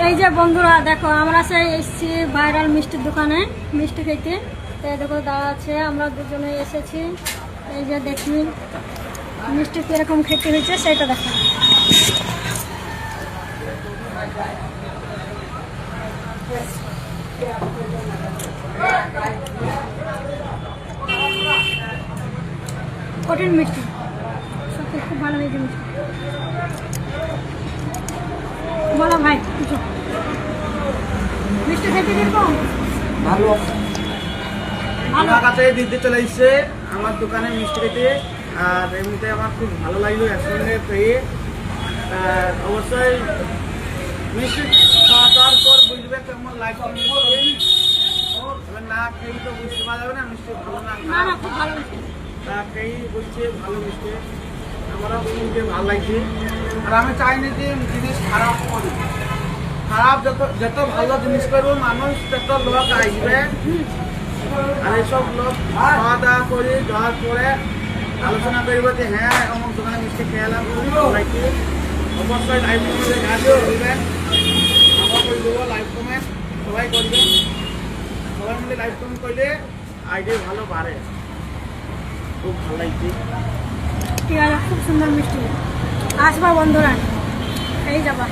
এই যে বন্ধুরা দেখো, আমরা সেই এসেছি ভাইরাল মিষ্টির দোকানে মিষ্টি খেতে। এই দেখো দাঁড়া আছে, আমরা দুজনে এসেছি। এই যে দেখি মিষ্টি কিরকম খেতে হয়েছে সেটা দেখো। কঠিন মিষ্টি, সত্যি খুব ভালো হয়েছে মিষ্টি। বলো ভাই কিছু, মিষ্টি খেতে কিরকম? ভালো। আমার কাছে দিতে চলে এসছে আমার দোকানে মিষ্টি খেতে, আর এমনিতে আমার খুব ভালো লাগলো একসঙ্গে পেয়ে। অবশ্যই মিষ্টি খাওয়া দাওয়ার পর বুঝবে কেমন লাগবে, না খেয়ে তো বুঝতে পারা যাবে না মিষ্টি ভালো না খারাপ। খুব ভালো মিষ্টি, তা খেয়েই বলছে ভালো মিষ্টি, আমারও খুবই ভালো লাগছে। আর আমি চাইনি যে জিনিস খারাপ করি, খারাপ যত ভালো জিনিস করবো মানুষ তত লোক আসবে। আর এইসব লোক খাওয়া দাওয়া করে যাওয়ার পরে আলোচনা করবো যে হ্যাঁ আমার দোকানে মিষ্টি খেলাম সবাইকে। অবশ্যই লাইভ কমেন্টে গাছও করবেন, আমার করে দেবো লাইভ কমেন্ট, সবাই করবেন। সবাই মিলে লাইভ কমেন্ট করলে আইডিয়া ভালো বাড়ে। খুব ভালো লাগছে, ঠিক আছে, খুব সুন্দর মিষ্টি। আসবা বন্ধুরা, এই যাবা।